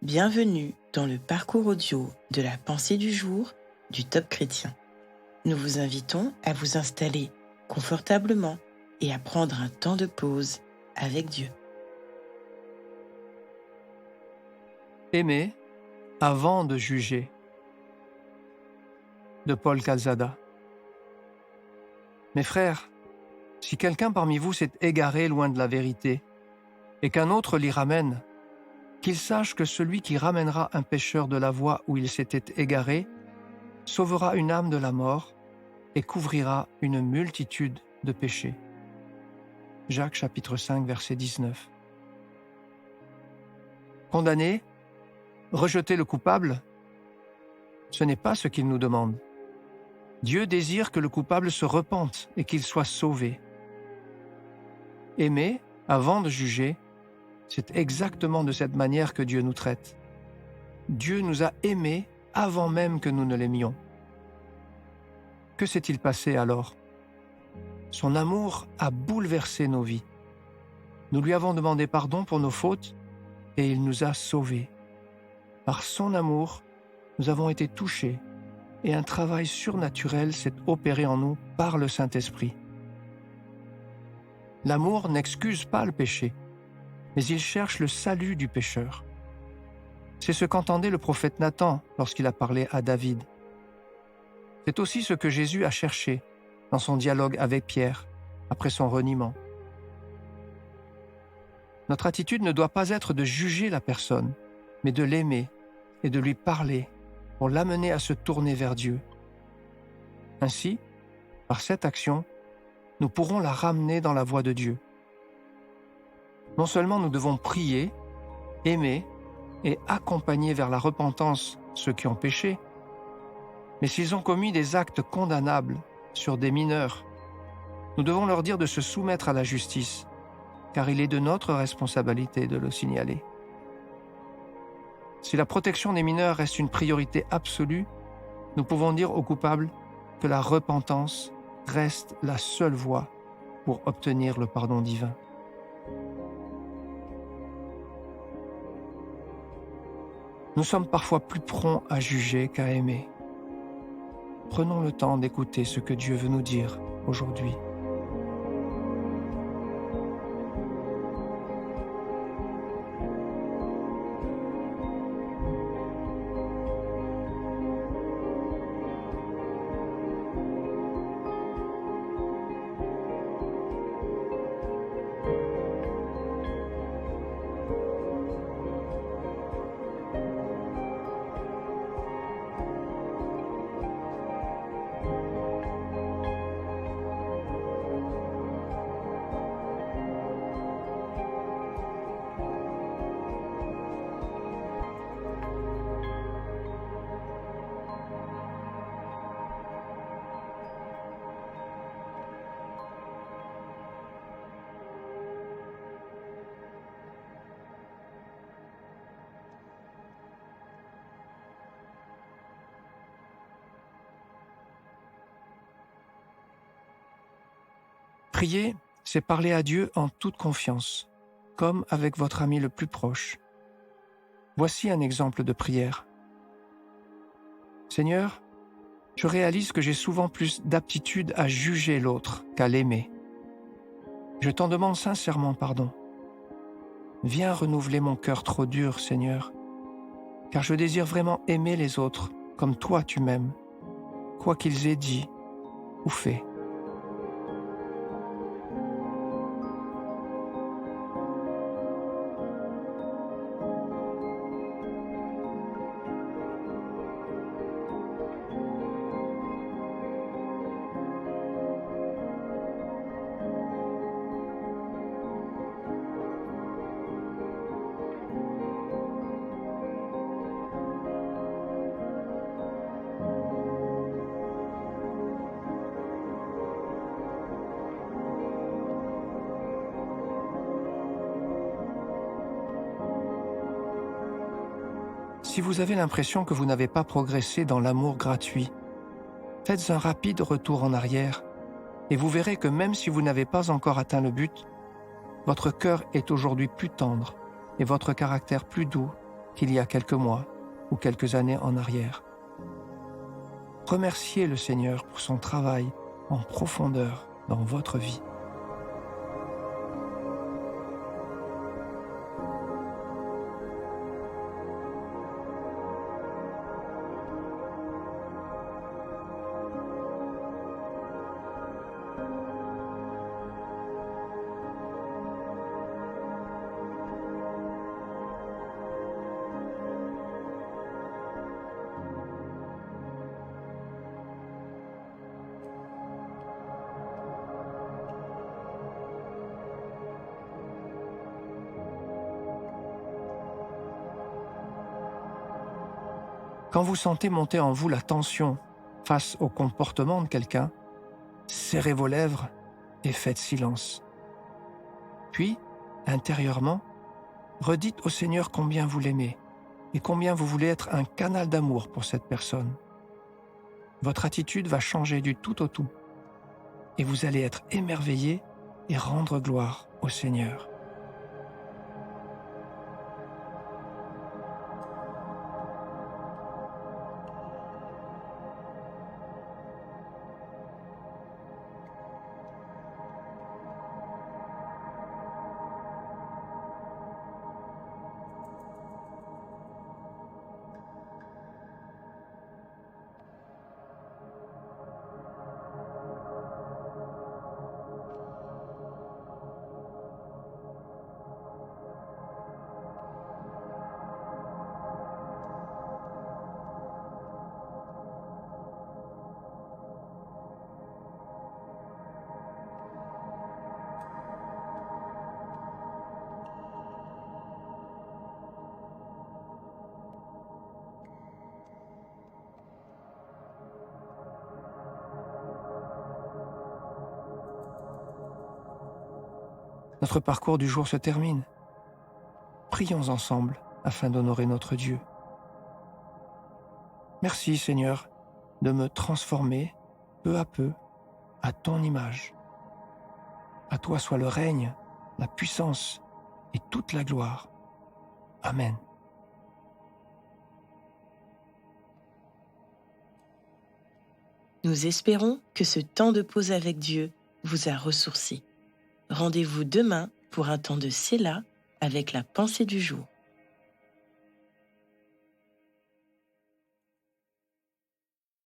Bienvenue dans le parcours audio de la pensée du jour du Top Chrétien. Nous vous invitons à vous installer confortablement et à prendre un temps de pause avec Dieu. Aimer avant de juger, de Paul Calzada. Mes frères, si quelqu'un parmi vous s'est égaré loin de la vérité et qu'un autre l'y ramène, qu'il sache que celui qui ramènera un pécheur de la voie où il s'était égaré sauvera une âme de la mort et couvrira une multitude de péchés. Jacques chapitre 5 verset 19. Condamner, rejeter le coupable, ce n'est pas ce qu'il nous demande. Dieu désire que le coupable se repente et qu'il soit sauvé. Aimer avant de juger, c'est exactement de cette manière que Dieu nous traite. Dieu nous a aimés avant même que nous ne l'aimions. Que s'est-il passé alors? Son amour a bouleversé nos vies. Nous lui avons demandé pardon pour nos fautes et il nous a sauvés. Par son amour, nous avons été touchés et un travail surnaturel s'est opéré en nous par le Saint-Esprit. L'amour n'excuse pas le péché, mais il cherche le salut du pécheur. C'est ce qu'entendait le prophète Nathan lorsqu'il a parlé à David. C'est aussi ce que Jésus a cherché dans son dialogue avec Pierre après son reniement. Notre attitude ne doit pas être de juger la personne, mais de l'aimer et de lui parler pour l'amener à se tourner vers Dieu. Ainsi, par cette action, nous pourrons la ramener dans la voie de Dieu. Non seulement nous devons prier, aimer et accompagner vers la repentance ceux qui ont péché, mais s'ils ont commis des actes condamnables sur des mineurs, nous devons leur dire de se soumettre à la justice, car il est de notre responsabilité de le signaler. Si la protection des mineurs reste une priorité absolue, nous pouvons dire aux coupables que la repentance reste la seule voie pour obtenir le pardon divin. Nous sommes parfois plus prompts à juger qu'à aimer. Prenons le temps d'écouter ce que Dieu veut nous dire aujourd'hui. Prier, c'est parler à Dieu en toute confiance, comme avec votre ami le plus proche. Voici un exemple de prière. Seigneur, je réalise que j'ai souvent plus d'aptitude à juger l'autre qu'à l'aimer. Je t'en demande sincèrement pardon. Viens renouveler mon cœur trop dur, Seigneur, car je désire vraiment aimer les autres comme toi tu m'aimes, quoi qu'ils aient dit ou fait. Si vous avez l'impression que vous n'avez pas progressé dans l'amour gratuit, faites un rapide retour en arrière et vous verrez que même si vous n'avez pas encore atteint le but, votre cœur est aujourd'hui plus tendre et votre caractère plus doux qu'il y a quelques mois ou quelques années en arrière. Remerciez le Seigneur pour son travail en profondeur dans votre vie. Quand vous sentez monter en vous la tension face au comportement de quelqu'un, serrez vos lèvres et faites silence. Puis, intérieurement, redites au Seigneur combien vous l'aimez et combien vous voulez être un canal d'amour pour cette personne. Votre attitude va changer du tout au tout et vous allez être émerveillé et rendre gloire au Seigneur. Notre parcours du jour se termine. Prions ensemble afin d'honorer notre Dieu. Merci Seigneur de me transformer peu à peu à ton image. À toi soit le règne, la puissance et toute la gloire. Amen. Nous espérons que ce temps de pause avec Dieu vous a ressourci. Rendez-vous demain pour un temps de Séla avec la pensée du jour.